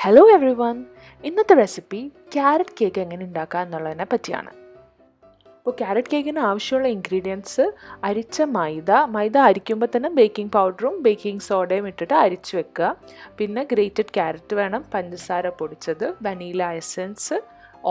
Hello every one, ഇന്നത്തെ recipe carrot cake എങ്ങനെ ഉണ്ടാക്കുക എന്നുള്ളതിനെ പറ്റിയാണ്. അപ്പോൾ ക്യാരറ്റ് കേക്കിന് ആവശ്യമുള്ള ഇൻഗ്രീഡിയൻസ് അരിച്ച മൈദ അരിക്കുമ്പോൾ തന്നെ ബേക്കിംഗ് പൗഡറും ബേക്കിംഗ് സോഡയും ഇട്ടിട്ട് അരിച്ച് വെക്കുക. പിന്നെ ഗ്രേറ്റഡ് ക്യാരറ്റ് വേണം, പഞ്ചസാര പൊടിച്ചത്, വനീല എസൻസ്,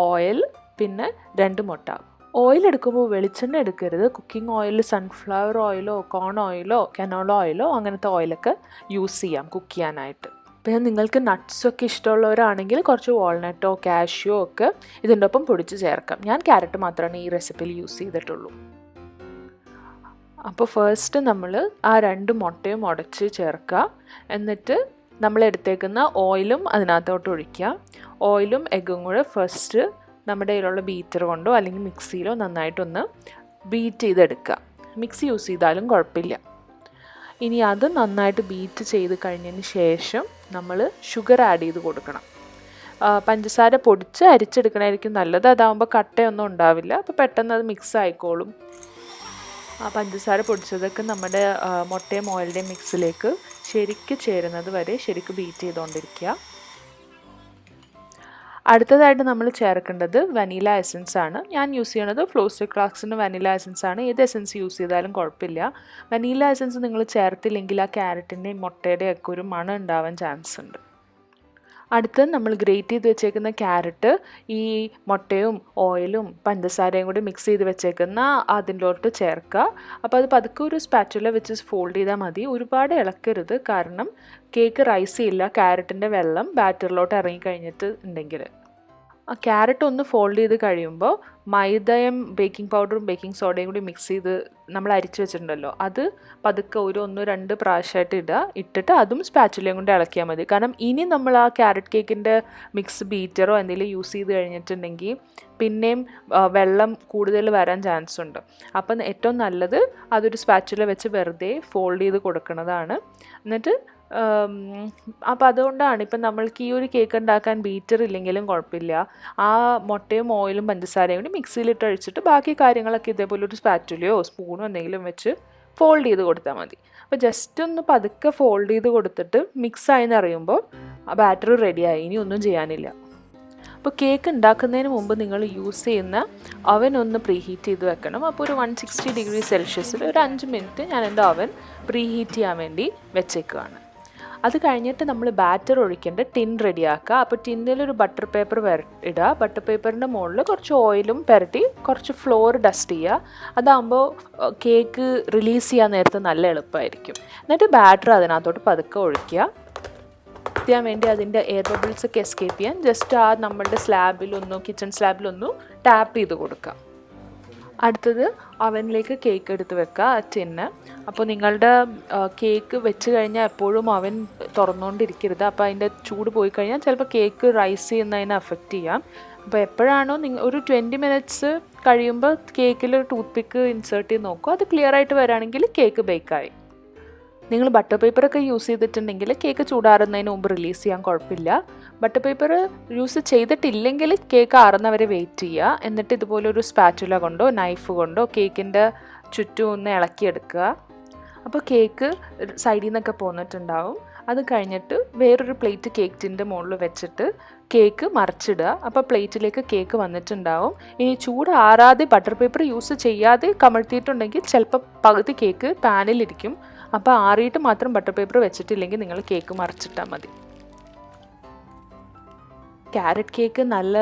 ഓയിൽ, പിന്നെ 2 മുട്ട. ഓയിൽ എടുക്കുമ്പോൾ വെളിച്ചെണ്ണ എടുക്കരുത്. കുക്കിംഗ് ഓയിൽ സൺഫ്ലവർ ഓയിലോ കോൺ ഓയിലോ കനോള ഓയിലോ അങ്ങനത്തെ ഓയിലൊക്കെ യൂസ് ചെയ്യാം കുക്ക് ചെയ്യാനായിട്ട്. പിന്നെ നിങ്ങൾക്ക് നട്ട്സൊക്കെ ഇഷ്ടമുള്ളവരാണെങ്കിൽ കുറച്ച് വാൾനട്ടോ കാഷ്യോ ഒക്കെ ഇതിൻ്റെ ഒപ്പം പൊടിച്ച് ചേർക്കാം. ഞാൻ ക്യാരറ്റ് മാത്രമാണ് ഈ റെസിപ്പിയിൽ യൂസ് ചെയ്തിട്ടുള്ളൂ. അപ്പോൾ ഫസ്റ്റ് നമ്മൾ ആ 2 മുട്ടയും ഉടച്ച് ചേർക്കുക. എന്നിട്ട് നമ്മൾ എടുത്തേക്കുന്ന ഓയിലും അതിനകത്തോട്ട് ഒഴിക്കുക. ഓയിലും എഗ്ഗും കൂടെ ഫസ്റ്റ് നമ്മുടെ കയ്യിലുള്ള ബീറ്റർ കൊണ്ടോ അല്ലെങ്കിൽ മിക്സിയിലോ നന്നായിട്ടൊന്ന് ബീറ്റ് ചെയ്തെടുക്കുക. മിക്സി യൂസ് ചെയ്താലും കുഴപ്പമില്ല. ഇനി അത് നന്നായിട്ട് ബീറ്റ് ചെയ്ത് കഴിഞ്ഞതിന് ശേഷം നമ്മൾ ഷുഗർ ആഡ് ചെയ്ത് കൊടുക്കണം. പഞ്ചസാര പൊടിച്ച് അരിച്ചെടുക്കണമായിരിക്കും നല്ലത്. അതാകുമ്പോൾ കട്ടയൊന്നും ഉണ്ടാവില്ല, അപ്പോൾ പെട്ടെന്ന് അത് മിക്സ് ആയിക്കോളും. ആ പഞ്ചസാര പൊടിച്ചതൊക്കെ നമ്മുടെ മുട്ടയും ഓയിലിൻ്റെയും മിക്സിലേക്ക് ശരിക്ക് ചേരുന്നത് വരെ ശരിക്ക് ബീറ്റ് ചെയ്തുകൊണ്ടിരിക്കുക. അടുത്തതായിട്ട് നമ്മൾ ചേർക്കേണ്ടത് വനീല എസൻസ് ആണ്. ഞാൻ യൂസ് ചെയ്യണത് ഫ്ലോസ്റ്റർ ക്ലാക്സിൻ്റെ വനീല എസൻസ് ആണ്. ഏത് എസൻസ് യൂസ് ചെയ്താലും കുഴപ്പമില്ല. വനീല എസൻസ് നിങ്ങൾ ചേർത്തില്ലെങ്കിൽ ആ ക്യാരറ്റിൻ്റെയും മുട്ടയുടെയും ഒക്കെ ഒരു മണം ഉണ്ടാവാൻ ചാൻസ് ഉണ്ട്. അടുത്ത് നമ്മൾ ഗ്രേറ്റ് ചെയ്ത് വെച്ചേക്കുന്ന ക്യാരറ്റ് ഈ മുട്ടയും ഓയിലും പഞ്ചസാരയും കൂടി മിക്സ് ചെയ്ത് വെച്ചേക്കുന്ന അതിലോട്ട് ചേർക്കുക. അപ്പോൾ അത് പതുക്കെ ഒരു സ്പാച്ചുല വെച്ച് ഫോൾഡ് ചെയ്താൽ മതി. ഒരുപാട് ഇളക്കരുത്, കാരണം കേക്ക് റൈസ് ചെയ്യില്ല ക്യാരറ്റിൻ്റെ വെള്ളം ബാറ്ററിലോട്ട് ഇറങ്ങിക്കഴിഞ്ഞിട്ട് ഉണ്ടെങ്കിൽ. ആ ക്യാരറ്റ് ഒന്ന് ഫോൾഡ് ചെയ്ത് കഴിയുമ്പോൾ മൈദയും ബേക്കിംഗ് പൗഡറും ബേക്കിംഗ് സോഡയും കൂടി മിക്സ് ചെയ്ത് നമ്മൾ അരിച്ച് വെച്ചിട്ടുണ്ടല്ലോ, അത് പതുക്കെ 1-2 പ്രാവശ്യമായിട്ട് ഇട്ടിട്ട് അതും സ്പാച്ചുലയും കൊണ്ട് ഇളക്കിയാൽ മതി. കാരണം ഇനി നമ്മൾ ആ ക്യാരറ്റ് കേക്കിൻ്റെ മിക്സ് ബീറ്ററോ എന്തെങ്കിലും യൂസ് ചെയ്ത് കഴിഞ്ഞിട്ടുണ്ടെങ്കിൽ പിന്നെയും വെള്ളം കൂടുതൽ വരാൻ ചാൻസ് ഉണ്ട്. അപ്പം ഏറ്റവും നല്ലത് അതൊരു സ്പാച്ചുല വെച്ച് വെറുതെ ഫോൾഡ് ചെയ്ത് കൊടുക്കുന്നതാണ്. എന്നിട്ട് അപ്പോൾ അതുകൊണ്ടാണ് ഇപ്പം നമ്മൾക്ക് ഈ ഒരു കേക്ക് ഉണ്ടാക്കാൻ ബീറ്റർ ഇല്ലെങ്കിലും കുഴപ്പമില്ല, ആ മുട്ടയും ഓയിലും പഞ്ചസാരയും കൂടി മിക്സിയിലിട്ട് ഒഴിച്ചിട്ട് ബാക്കി കാര്യങ്ങളൊക്കെ ഇതേപോലെ ഒരു സ്പാറ്റുലയോ സ്പൂണോ എന്തെങ്കിലും വെച്ച് ഫോൾഡ് ചെയ്ത് കൊടുത്താൽ മതി. അപ്പോൾ ജസ്റ്റ് ഒന്ന് പതുക്കെ ഫോൾഡ് ചെയ്ത് കൊടുത്തിട്ട് മിക്സായെന്ന് അറിയുമ്പോൾ ആ ബാറ്റർ റെഡിയായി, ഇനി ഒന്നും ചെയ്യാനില്ല. അപ്പോൾ കേക്ക് ഉണ്ടാക്കുന്നതിന് മുമ്പ് നിങ്ങൾ യൂസ് ചെയ്യുന്ന അവൻ ഒന്ന് പ്രീഹീറ്റ് ചെയ്ത് വെക്കണം. അപ്പോൾ ഒരു 160 ഡിഗ്രി സെൽഷ്യസിൽ ഒരു 5 മിനിറ്റ് ഞാൻ എൻ്റെ അവൻ പ്രീഹീറ്റ് ചെയ്യാൻ വേണ്ടി വെച്ചേക്കുകയാണ്. അത് കഴിഞ്ഞിട്ട് നമ്മൾ ബാറ്റർ ഒഴിക്കേണ്ട ടിൻ റെഡിയാക്കുക. അപ്പോൾ ടിന്നിലൊരു ബട്ടർ പേപ്പർ ഇടുക. ബട്ടർ പേപ്പറിൻ്റെ മുകളിൽ കുറച്ച് ഓയിലും പുരട്ടി കുറച്ച് ഫ്ലോർ ഡസ്റ്റ് ചെയ്യുക. അതാകുമ്പോൾ കേക്ക് റിലീസ് ചെയ്യാൻ നേരത്ത് നല്ല എളുപ്പമായിരിക്കും. എന്നിട്ട് ബാറ്റർ അതിനകത്തോട്ട് പതുക്കെ ഒഴിക്കുക. ചെയ്യാൻ വേണ്ടി അതിൻ്റെ എയർ ബബിൾസ് ഒക്കെ എസ്കേപ്പ് ചെയ്യാൻ ജസ്റ്റ് ആ നമ്മളുടെ കിച്ചൺ സ്ലാബിലൊന്നു ടാപ്പ് ചെയ്ത് കൊടുക്കുക. അടുത്തത് അവനിലേക്ക് കേക്ക് എടുത്ത് വെക്കുക, ടിന്ന്. അപ്പോൾ നിങ്ങളുടെ കേക്ക് വെച്ച് കഴിഞ്ഞാൽ എപ്പോഴും അവൻ തുറന്നുകൊണ്ടിരിക്കരുത്. അപ്പോൾ അതിൻ്റെ ചൂട് പോയി കഴിഞ്ഞാൽ ചിലപ്പോൾ കേക്ക് റൈസ് ചെയ്യുന്നതിനെ അഫക്റ്റ് ചെയ്യാം. അപ്പോൾ എപ്പോഴാണോ ഒരു 20 മിനിറ്റ്സ് കഴിയുമ്പോൾ കേക്കിൽ ടൂത്ത് പിക്ക് ഇൻസേർട്ട് ചെയ്ത് നോക്കുക. അത് ക്ലിയർ ആയിട്ട് വരികയാണെങ്കിൽ കേക്ക് ബേക്കായി. നിങ്ങൾ ബട്ടർ പേപ്പറൊക്കെ യൂസ് ചെയ്തിട്ടുണ്ടെങ്കിൽ കേക്ക് ചൂടാറുന്നതിന് മുമ്പ് റിലീസ് ചെയ്യാൻ കുഴപ്പമില്ല. ബട്ടർ പേപ്പർ യൂസ് ചെയ്തിട്ടില്ലെങ്കിൽ കേക്ക് ആറുന്നവരെ വെയിറ്റ് ചെയ്യുക. എന്നിട്ട് ഇതുപോലെ ഒരു സ്പാറ്റുല കൊണ്ടോ നൈഫ് കൊണ്ടോ കേക്കിൻ്റെ ചുറ്റും ഒന്ന് ഇളക്കിയെടുക്കുക. അപ്പോൾ കേക്ക് സൈഡിൽ നിന്നൊക്കെ പോന്നിട്ടുണ്ടാവും. അത് കഴിഞ്ഞിട്ട് വേറൊരു പ്ലേറ്റ് കേക്ക് ടിൻ്റെ മുകളിൽ വെച്ചിട്ട് കേക്ക് മറിച്ചിടുക. അപ്പോൾ പ്ലേറ്റിലേക്ക് കേക്ക് വന്നിട്ടുണ്ടാവും. ഇനി ചൂടാറാതെ ബട്ടർ പേപ്പർ യൂസ് ചെയ്യാതെ കമഴ്ത്തിയിട്ടുണ്ടെങ്കിൽ ചിലപ്പോൾ പകുതി കേക്ക് പാനിലിരിക്കും. അപ്പോൾ ആറിയിട്ട് മാത്രം ബട്ടർ പേപ്പർ വെച്ചിട്ടില്ലെങ്കിൽ നിങ്ങൾ കേക്ക് മറിച്ചിട്ടാൽ മതി. ക്യാരറ്റ് കേക്ക് നല്ല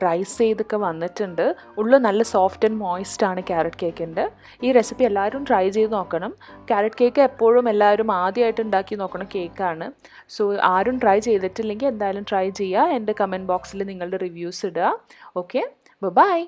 റൈസ് ചെയ്തൊക്കെ വന്നിട്ടുണ്ട്. ഉള്ള നല്ല സോഫ്റ്റ് ആൻഡ് മോയിസ്റ്റ് ആണ് ക്യാരറ്റ് കേക്കിൻ്റെ. ഈ റെസിപ്പി എല്ലാവരും ട്രൈ ചെയ്ത് നോക്കണം. ക്യാരറ്റ് കേക്ക് എപ്പോഴും എല്ലാവരും ആദ്യമായിട്ട് ഉണ്ടാക്കി നോക്കണം കേക്കാണ്. സോ ആരും ട്രൈ ചെയ്തിട്ടില്ലെങ്കിൽ എന്തായാലും ട്രൈ ചെയ്യുക. എൻ്റെ കമൻറ്റ് ബോക്സിൽ നിങ്ങളുടെ റിവ്യൂസ് ഇടുക. Okay, by.